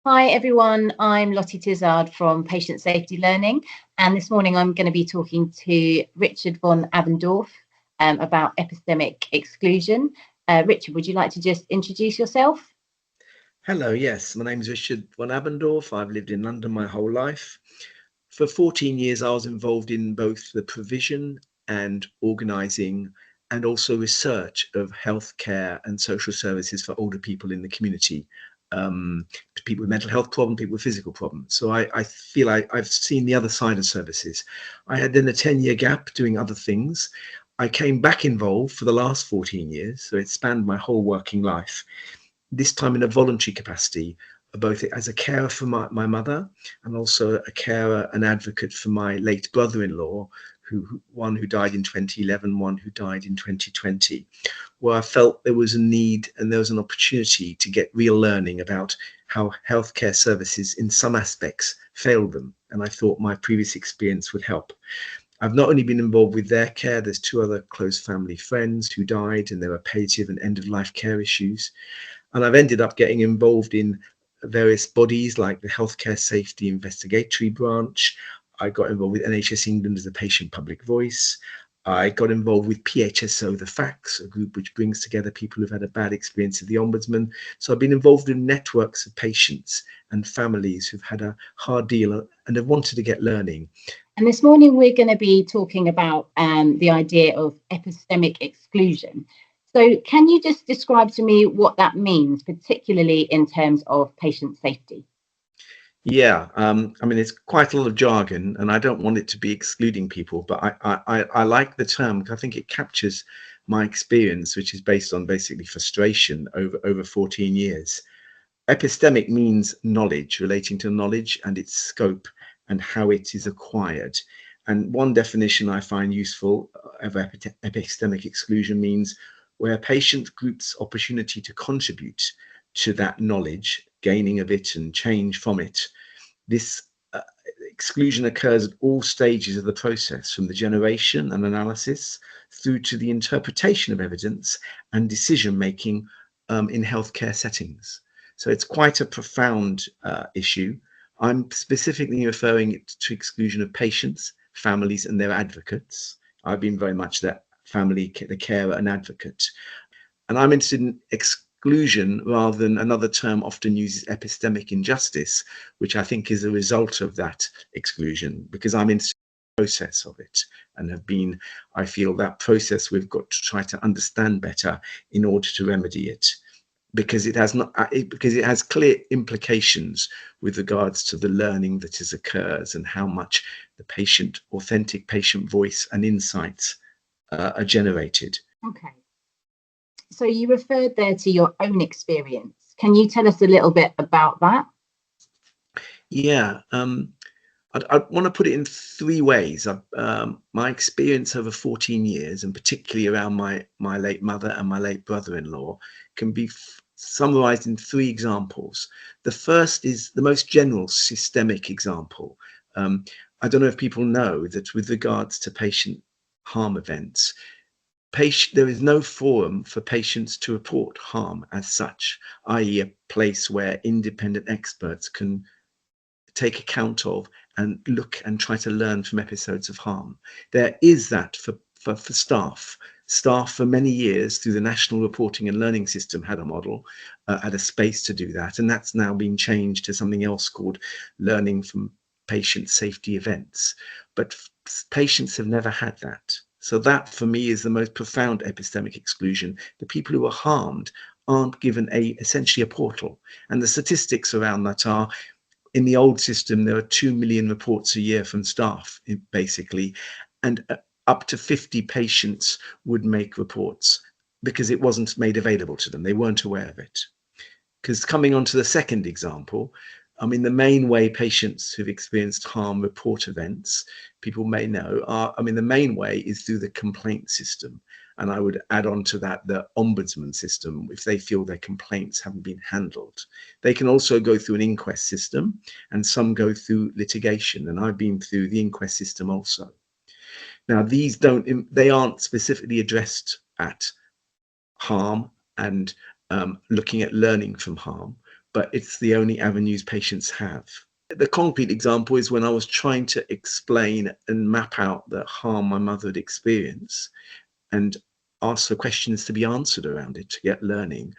Hi everyone, I'm Lottie Tizard from Patient Safety Learning, and this morning I'm going to be talking to Richard von Abendorff about epistemic exclusion. Richard, would you like to just introduce yourself? Hello, yes, my name is Richard von Abendorff. I've lived in London my whole life. For 14 years, I was involved in both the provision and organising and also research of healthcare and social services for older people in the community, um, people with mental health problems, people with physical problems. So I feel I've seen the other side of services. I had then a 10-year gap doing other things. I came back involved for the last 14 years, so it spanned my whole working life, this time in a voluntary capacity, both as a carer for my mother and also a carer and advocate for my late brother-in-law, one who died in 2011, one who died in 2020, where I felt there was a need and there was an opportunity to get real learning about how healthcare services in some aspects failed them. And I thought my previous experience would help. I've not only been involved with their care, there's two other close family friends who died, and there were palliative and end of life care issues. And I've ended up getting involved in various bodies like the Healthcare Safety Investigatory Branch. I got involved with NHS England as a patient public voice. I got involved with PHSO, the Facts, a group which brings together people who've had a bad experience of the Ombudsman. So I've been involved in networks of patients and families who've had a hard deal and have wanted to get learning. And this morning we're going to be talking about the idea of epistemic exclusion. So can you just describe to me what that means, particularly in terms of patient safety? Yeah, I mean, it's quite a lot of jargon, and I don't want it to be excluding people, but I like the term because I think it captures my experience, which is based on basically frustration over 14 years. Epistemic means knowledge, relating to knowledge and its scope and how it is acquired. And one definition I find useful of epistemic exclusion means where a patient group's opportunity to contribute to that knowledge, gaining of it and change from it. This exclusion occurs at all stages of the process, from the generation and analysis through to the interpretation of evidence and decision making in healthcare settings. So it's quite a profound issue. I'm specifically referring to exclusion of patients, families, and their advocates. I've been very much that family, the carer, and advocate. And I'm interested in exclusion rather than another term often uses epistemic injustice, which I think is a result of that exclusion, because I'm interested in the process of it and have been, I feel that process we've got to try to understand better in order to remedy it, because it has not because it has clear implications with regards to the learning that has occurs and how much the patient authentic patient voice and insights are generated. Okay. So you referred there to your own experience. Can you tell us a little bit about that? Yeah, I want to put it in three ways. My experience over 14 years, and particularly around my late mother and my late brother-in-law, can be summarized in three examples. The first is the most general systemic example. I don't know if people know that with regards to patient harm events, there is no forum for patients to report harm as such, i.e. a place where independent experts can take account of and look and try to learn from episodes of harm. There is that for staff. Staff for many years through the National Reporting and Learning System had a model, had a space to do that. And that's now been changed to something else called learning from patient safety events. But patients have never had that. So that for me is the most profound epistemic exclusion. The people who are harmed aren't given essentially a portal. And the statistics around that are, in the old system, there were 2 million reports a year from staff, basically, and up to 50 patients would make reports because it wasn't made available to them. They weren't aware of it. Because coming on to the second example, I mean, the main way patients who've experienced harm report events, people may know, the main way is through the complaint system. And I would add on to that the ombudsman system if they feel their complaints haven't been handled. They can also go through an inquest system, and some go through litigation. And I've been through the inquest system also. Now, they aren't specifically addressed at harm and looking at learning from harm. but it's the only avenues patients have. The concrete example is when I was trying to explain and map out the harm my mother had experienced and ask for questions to be answered around it to get learning.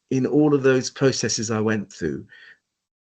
In all of those processes I went through,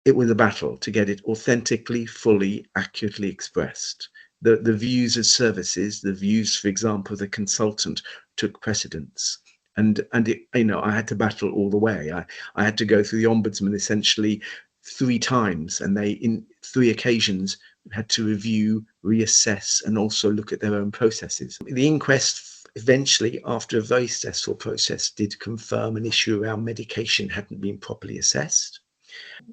it was a battle to get it authentically, fully, accurately expressed. The views of services, the views, for example, of the consultant took precedence. And it, I had to battle all the way. I had to go through the ombudsman essentially 3 times, and they, in 3 occasions, had to review, reassess, and also look at their own processes. The inquest eventually, after a very stressful process, did confirm an issue around medication hadn't been properly assessed.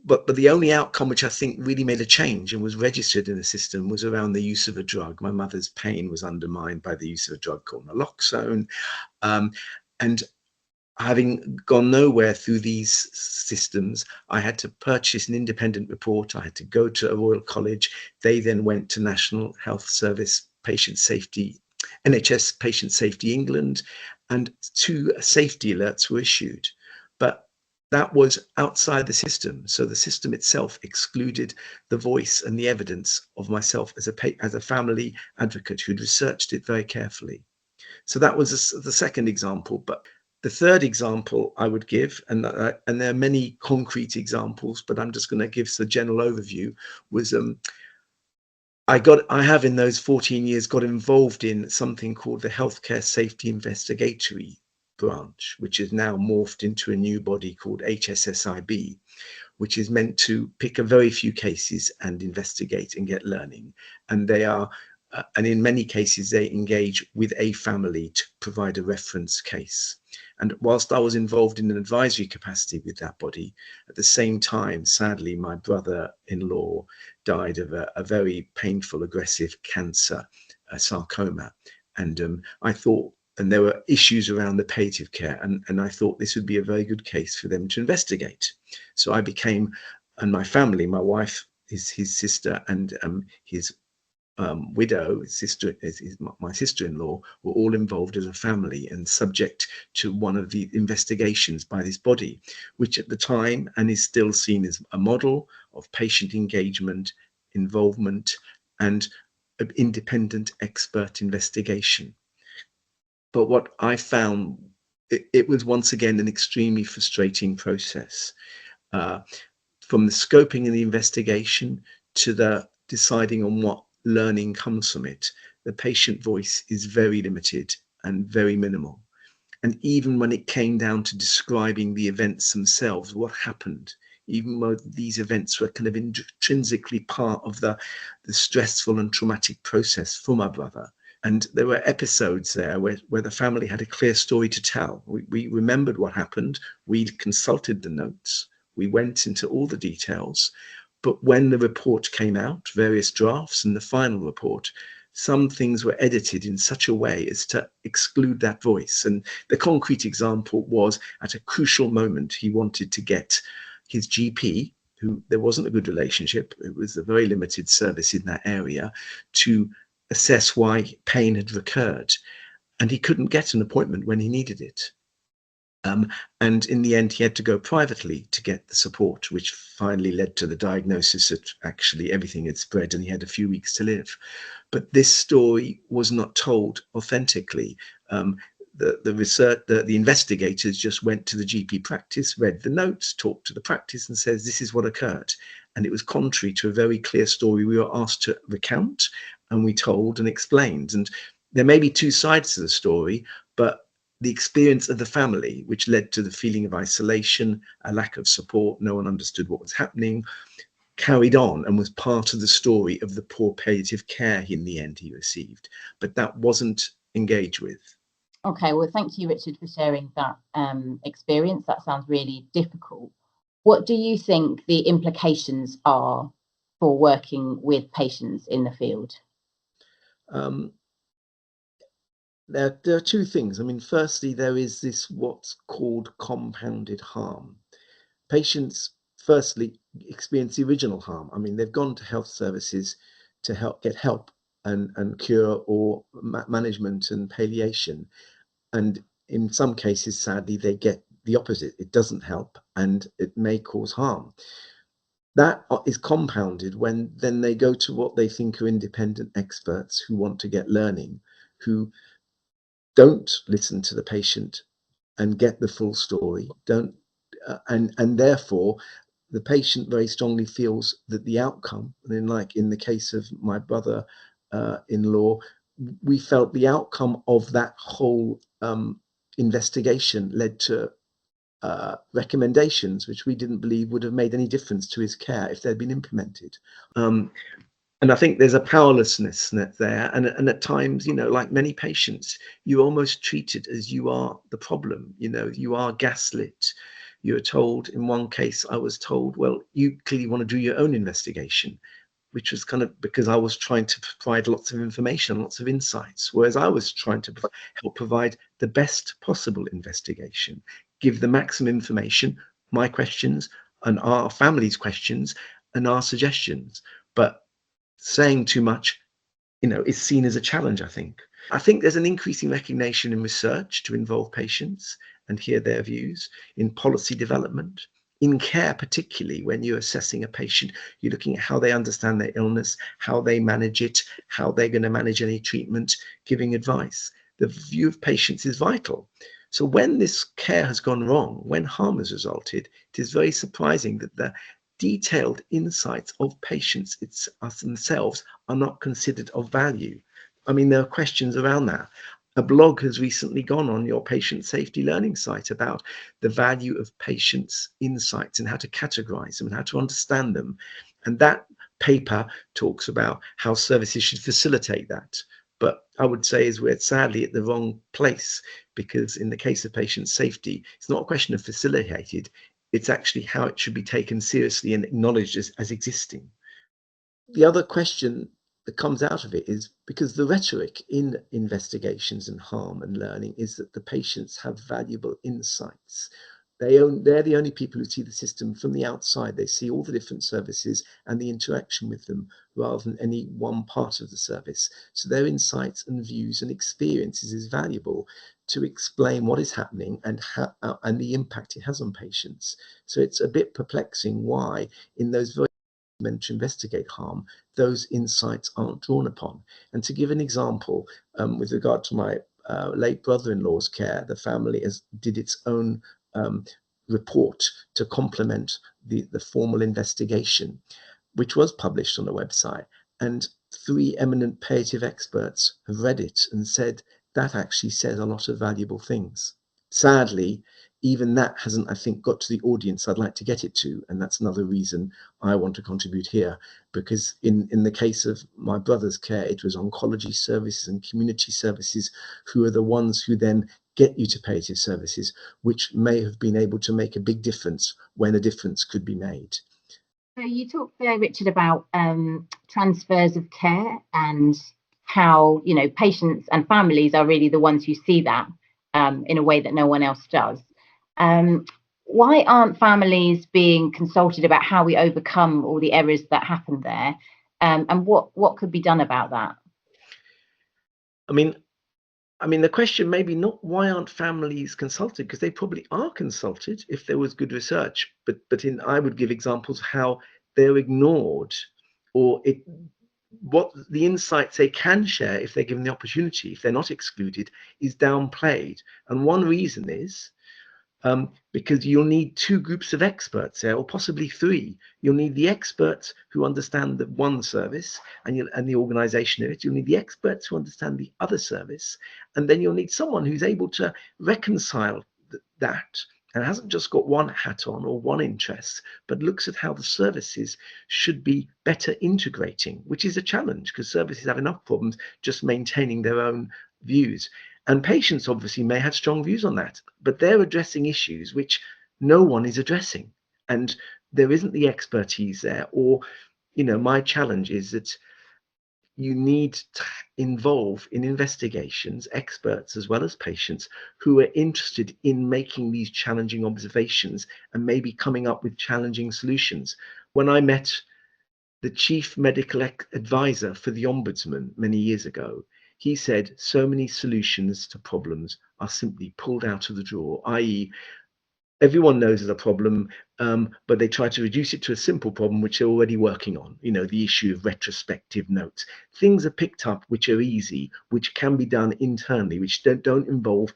But the only outcome which I think really made a change and was registered in the system was around the use of a drug. My mother's pain was undermined by the use of a drug called naloxone. And having gone nowhere through these systems, I had to purchase an independent report. I had to go to a Royal College. They then went to National Health Service Patient Safety, NHS Patient Safety England, and 2 safety alerts were issued. But that was outside the system. So the system itself excluded the voice and the evidence of myself as a family advocate who'd researched it very carefully. So that was the second example. But the third example I would give, and there are many concrete examples, but I'm just going to give the general overview, was I have in those 14 years got involved in something called the Healthcare Safety Investigatory branch, which is now morphed into a new body called HSSIB, which is meant to pick a very few cases and investigate and get learning. And they are, and in many cases, they engage with a family to provide a reference case. And whilst I was involved in an advisory capacity with that body, at the same time, sadly, my brother-in-law died of a very painful, aggressive cancer, a sarcoma. And I thought, and there were issues around the palliative care, and I thought this would be a very good case for them to investigate. So I became, and my family, my wife, his sister, and his widow, my sister-in-law, were all involved as a family and subject to one of the investigations by this body, which at the time and is still seen as a model of patient engagement, involvement, and independent expert investigation. But what I found, it was once again an extremely frustrating process. From the scoping and the investigation to the deciding on what learning comes from it, the patient voice is very limited and very minimal. And even when it came down to describing the events themselves, what happened, even though these events were kind of intrinsically part of the stressful and traumatic process for my brother. And there were episodes there where the family had a clear story to tell. We remembered what happened. We consulted the notes. We went into all the details. But when the report came out, various drafts and the final report, some things were edited in such a way as to exclude that voice. And the concrete example was at a crucial moment, he wanted to get his GP, who there wasn't a good relationship, it was a very limited service in that area, to assess why pain had recurred. And he couldn't get an appointment when he needed it. And in the end, he had to go privately to get the support, which finally led to the diagnosis that actually everything had spread and he had a few weeks to live. But this story was not told authentically. The investigators just went to the GP practice, read the notes, talked to the practice and says, this is what occurred. And it was contrary to a very clear story we were asked to recount, and we told and explained. And there may be 2 sides to the story, but the experience of the family, which led to the feeling of isolation, a lack of support, no one understood what was happening, carried on and was part of the story of the poor palliative care in the end he received. But that wasn't engaged with. Okay, well, thank you, Richard, for sharing that experience. That sounds really difficult. What do you think the implications are for working with patients in the field? There are 2 things. I mean, firstly, there is this what's called compounded harm. Patients, firstly, experience the original harm. I mean, they've gone to health services to get help and cure or management and palliation. And in some cases, sadly, they get the opposite. It doesn't help and it may cause harm. That is compounded when then they go to what they think are independent experts who want to get learning, who don't listen to the patient and get the full story, don't and therefore the patient very strongly feels that the outcome, and then like in the case of my brother in law, we felt the outcome of that whole investigation led to recommendations which we didn't believe would have made any difference to his care if they'd been implemented. And I think there's a powerlessness there. And at times, you know, like many patients, you're almost treated as you are the problem. You know, you are gaslit. You're told, in one case, I was told, well, you clearly want to do your own investigation, which was kind of because I was trying to provide lots of information, lots of insights, whereas I was trying to help provide the best possible investigation, give the maximum information, my questions and our family's questions and our suggestions. But saying too much, you know, is seen as a challenge, I think. I think there's an increasing recognition in research to involve patients and hear their views, in policy development, in care, particularly when you're assessing a patient, you're looking at how they understand their illness, how they manage it, how they're going to manage any treatment, giving advice. The view of patients is vital. So when this care has gone wrong, when harm has resulted, it is very surprising that the detailed insights of patients themselves are not considered of value. I mean, there are questions around that. A blog has recently gone on your patient safety learning site about the value of patients' insights and how to categorize them and how to understand them. And that paper talks about how services should facilitate that. But I would say is we're sadly at the wrong place, because in the case of patient safety, it's not a question of facilitated, it's actually how it should be taken seriously and acknowledged as existing. The other question that comes out of it is because the rhetoric in investigations and harm and learning is that the patients have valuable insights. They're the only people who see the system from the outside. They see all the different services and the interaction with them rather than any one part of the service. So their insights and views and experiences is valuable to explain what is happening and and the impact it has on patients. So it's a bit perplexing why in those very meant to investigate harm, those insights aren't drawn upon. And to give an example, with regard to my late brother-in-law's care, the family did its own report to complement the formal investigation, which was published on the website. And 3 eminent palliative experts have read it and said that actually says a lot of valuable things. Sadly, even that hasn't, I think, got to the audience I'd like to get it to. And that's another reason I want to contribute here, because in the case of my brother's care, it was oncology services and community services who are the ones who then get you to palliative services, which may have been able to make a big difference when a difference could be made. So you talked there, Richard, about transfers of care and how, you know, patients and families are really the ones who see that in a way that no one else does. Why aren't families being consulted about how we overcome all the errors that happen there? And what could be done about that? I mean, the question may be not why aren't families consulted, because they probably are consulted if there was good research. But I would give examples how they're ignored, or what the insights they can share if they're given the opportunity, if they're not excluded, is downplayed. And one reason is because you'll need 2 groups of experts there, or possibly 3. You'll need the experts who understand the one service and the organization of it. You'll need the experts who understand the other service. And then you'll need someone who's able to reconcile that and hasn't just got one hat on or one interest, but looks at how the services should be better integrating, which is a challenge because services have enough problems just maintaining their own views. And patients obviously may have strong views on that, but they're addressing issues which no one is addressing. And there isn't the expertise there. Or, you know, my challenge is that you need to involve in investigations experts as well as patients who are interested in making these challenging observations and maybe coming up with challenging solutions. When I met the chief medical advisor for the Ombudsman many years ago, he said so many solutions to problems are simply pulled out of the drawer, i.e., everyone knows there's a problem, but they try to reduce it to a simple problem which they're already working on. The issue of retrospective notes. Things are picked up which are easy, which can be done internally, which don't involve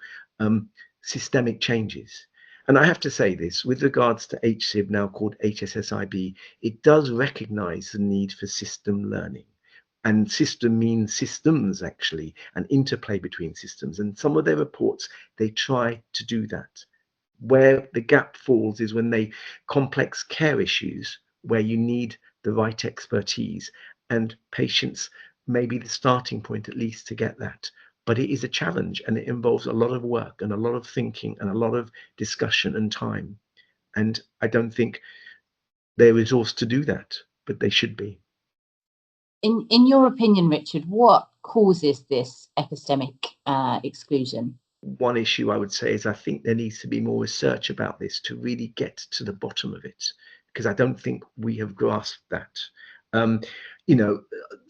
systemic changes. And I have to say this, with regards to HSIB, now called HSSIB, it does recognize the need for system learning. And system means systems, actually, an interplay between systems. And some of their reports, they try to do that. Where the gap falls is when they complex care issues where you need the right expertise, and patients may be the starting point at least to get that. But it is a challenge, and it involves a lot of work and a lot of thinking and a lot of discussion and time. And I don't think they're resourced to do that, but they should be. In your opinion, Richard, what causes this epistemic exclusion? One issue I would say is I think there needs to be more research about this to really get to the bottom of it, because I don't think we have grasped that.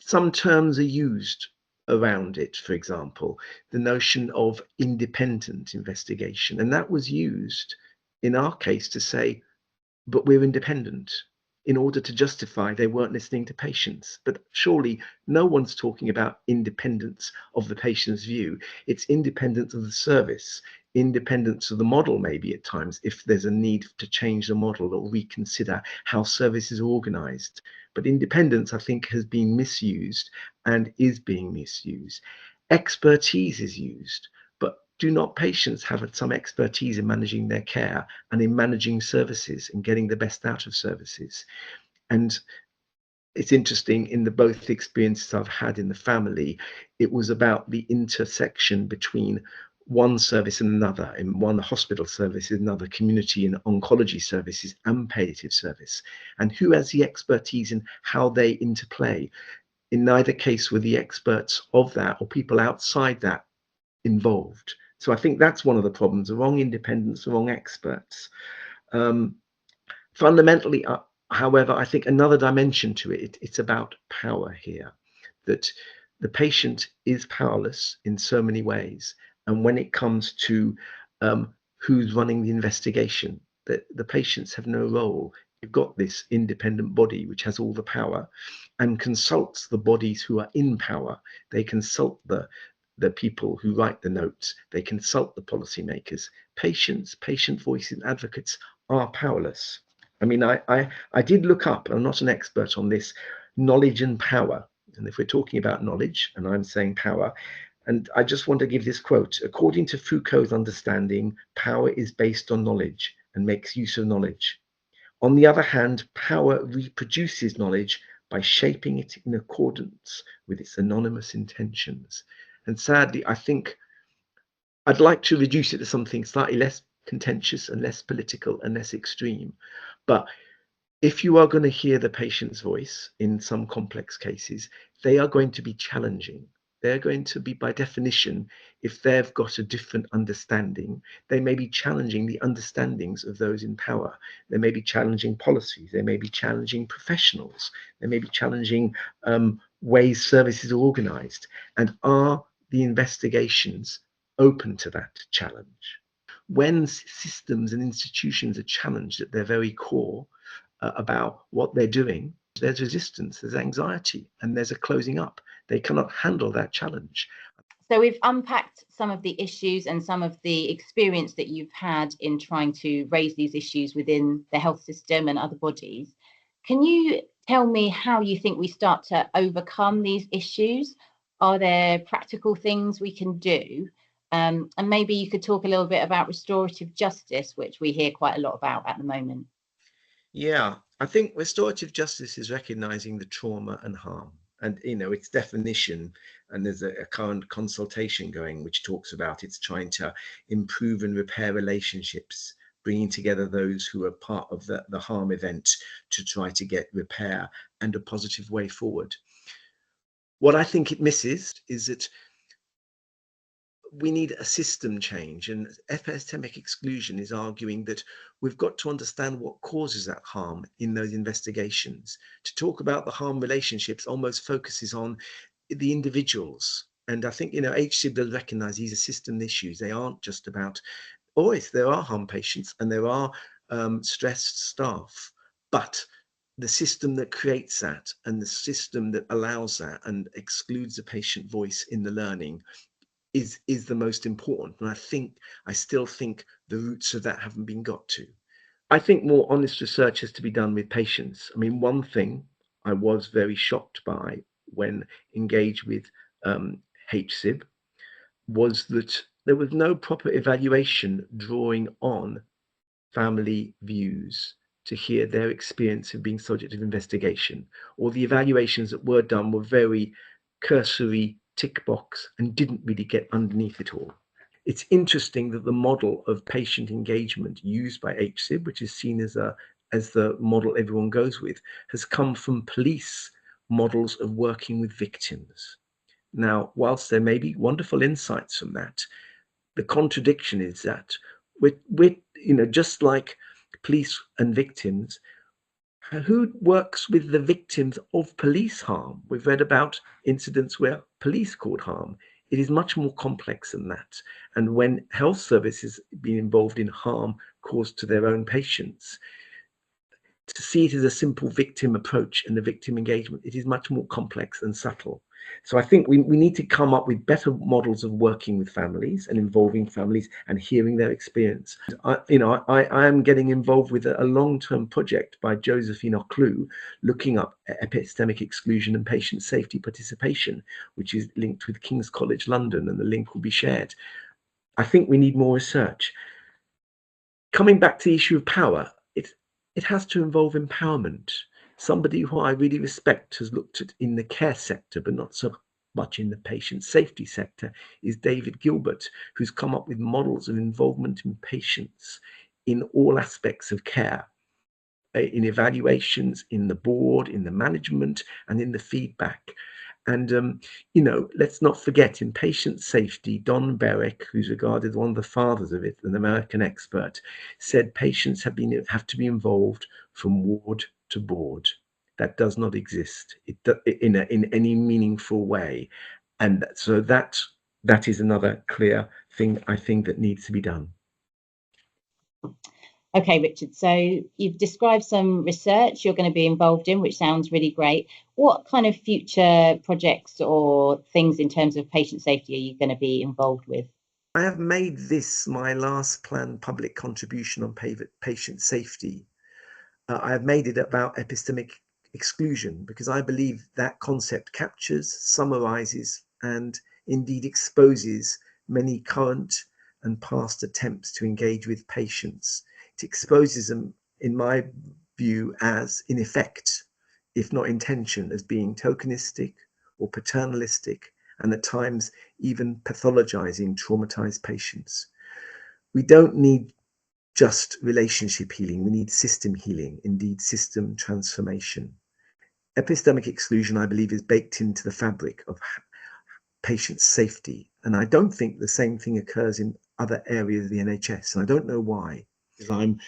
Some terms are used around it. For example, the notion of independent investigation, and that was used in our case to say, but we're independent, in order to justify they weren't listening to patients. But surely no one's talking about independence of the patient's view. It's independence of the service, independence of the model, maybe at times, if there's a need to change the model or reconsider how service is organized. But independence, I think, has been misused and is being misused. Expertise is used, but do not patients have some expertise in managing their care and in managing services and getting the best out of services? And it's interesting, in the both experiences I've had in the family, it was about the intersection between one service and another. In one hospital service, in another community and oncology services and palliative service, and who has the expertise in how they interplay. In neither case were the experts of that or people outside that involved. So I think that's one of the problems: the wrong independence, the wrong experts. Fundamentally, however, I think another dimension to it, it's about power here, that the patient is powerless in so many ways. And when it comes to who's running the investigation, the patients have no role. You've got this independent body which has all the power and consults the bodies who are in power. They consult the people who write the notes. They consult the policymakers. Patients, patient voices, and advocates are powerless. I mean, I did look up, I'm not an expert on this, knowledge and power. And if we're talking about knowledge, and I'm saying power, and I just want to give this quote: according to Foucault's understanding, power is based on knowledge and makes use of knowledge. On the other hand, power reproduces knowledge by shaping it in accordance with its anonymous intentions. And sadly, I think I'd like to reduce it to something slightly less contentious and less political and less extreme. But if you are going to hear the patient's voice in some complex cases, they are going to be challenging. They're going to be, by definition, if they've got a different understanding, they may be challenging the understandings of those in power. They may be challenging policies. They may be challenging professionals. They may be challenging ways services are organized. And are the investigations open to that challenge? When systems and institutions are challenged at their very core about what they're doing, there's resistance, there's anxiety, and there's a closing up. They cannot handle that challenge. So we've unpacked some of the issues and some of the experience that you've had in trying to raise these issues within the health system and other bodies. Can you tell me how you think we start to overcome these issues? Are there practical things we can do? And maybe you could talk a little bit about restorative justice, which we hear quite a lot about at the moment. Yeah, I think restorative justice is recognizing the trauma and harm, and its definition. And there's a current consultation going which talks about it's trying to improve and repair relationships, bringing together those who are part of the harm event to try to get repair and a positive way forward. What I think it misses is that we need a system change, and epistemic exclusion is arguing that we've got to understand what causes that harm in those investigations. To talk about the harm relationships almost focuses on the individuals, and I think HSIB does recognize these are system issues. They aren't just about always there are harm patients and there are stressed staff, but the system that creates that and the system that allows that and excludes the patient voice in the learning is the most important. And I still think the roots of that haven't been got to. I think more honest research has to be done with patients. I mean, one thing I was very shocked by when engaged with HSIB was that there was no proper evaluation drawing on family views to hear their experience of being subject of investigation, or the evaluations that were done were very cursory tick box and didn't really get underneath it all. It's interesting that the model of patient engagement used by HSIB, which is seen as the model everyone goes with, has come from police models of working with victims. Now, whilst there may be wonderful insights from that, the contradiction is that we're just like police and victims, who works with the victims of police harm? We've read about incidents where police cause harm. It is much more complex than that. And when health services been involved in harm caused to their own patients, to see it as a simple victim approach and the victim engagement, it is much more complex and subtle. So I think we need to come up with better models of working with families and involving families and hearing their experience. I am getting involved with a long-term project by Josephine Ocloo looking up epistemic exclusion and patient safety participation, which is linked with King's College London, and the link will be shared. I think we need more research. Coming back to the issue of power, it has to involve empowerment. Somebody who I really respect has looked at in the care sector, but not so much in the patient safety sector, is David Gilbert, who's come up with models of involvement in patients in all aspects of care, in evaluations, in the board, in the management, and in the feedback. And, let's not forget, in patient safety, Don Berwick, who's regarded one of the fathers of it, an American expert, said patients have to be involved from ward to board. That does not exist in any meaningful way. And so that is another clear thing I think that needs to be done. Okay, Richard, so you've described some research you're going to be involved in, which sounds really great. What kind of future projects or things in terms of patient safety are you going to be involved with? I have made this my last planned public contribution on patient safety. I have made it about epistemic exclusion because I believe that concept captures, summarizes, and indeed exposes many current and past attempts to engage with patients. It exposes them, in my view, as, in effect, if not intention, as being tokenistic or paternalistic, and at times even pathologizing traumatized patients. We don't need just relationship healing, we need system healing, indeed system transformation. Epistemic exclusion, I believe, is baked into the fabric of patient safety. And I don't think the same thing occurs in other areas of the NHS. And I don't know why, because I'm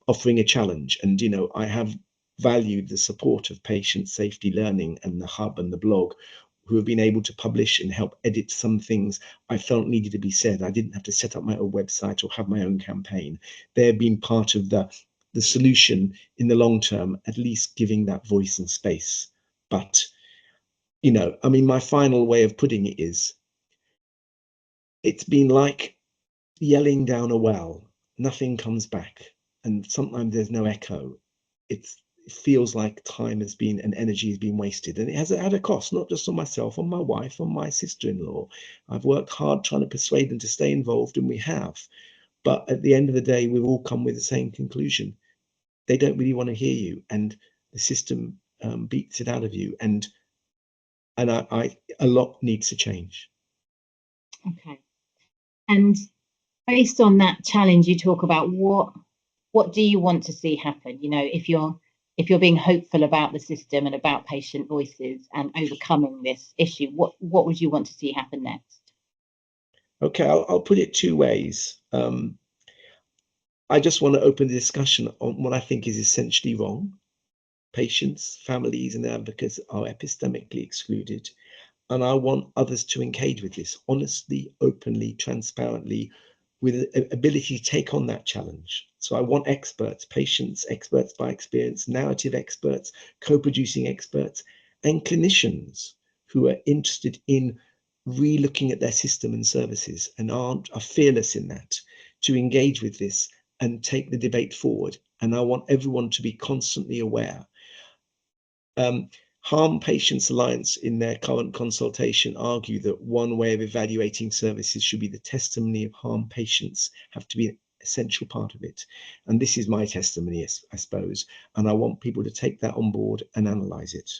offering a challenge. And, I have valued the support of patient safety learning and the hub and the blog, who have been able to publish and help edit some things I felt needed to be said. I didn't have to set up my own website or have my own campaign. They've been part of the solution in the long term, at least giving that voice and space. But, my final way of putting it is, it's been like yelling down a well. Nothing comes back. And sometimes there's no echo. It feels like time has been and energy has been wasted, and it has had a cost, not just on myself, on my wife, on my sister-in-law. I've worked hard trying to persuade them to stay involved, and we have, but at the end of the day, we've all come with the same conclusion. They don't really want to hear you, and the system beats it out of you, and I a lot needs to change. Okay, and based on that challenge you talk about, what do you want to see happen? If you're being hopeful about the system and about patient voices and overcoming this issue, what would you want to see happen next? Okay, I'll put it two ways. I just want to open the discussion on what I think is essentially wrong. Patients, families, and advocates are epistemically excluded. And I want others to engage with this honestly, openly, transparently, with an ability to take on that challenge. So I want experts, patients, experts by experience, narrative experts, co-producing experts, and clinicians who are interested in re-looking at their system and services and are fearless in that, to engage with this and take the debate forward. And I want everyone to be constantly aware. Harm Patients Alliance, in their current consultation, argue that one way of evaluating services should be the testimony of harm patients have to be an essential part of it. And this is my testimony, I suppose. And I want people to take that on board and analyze it.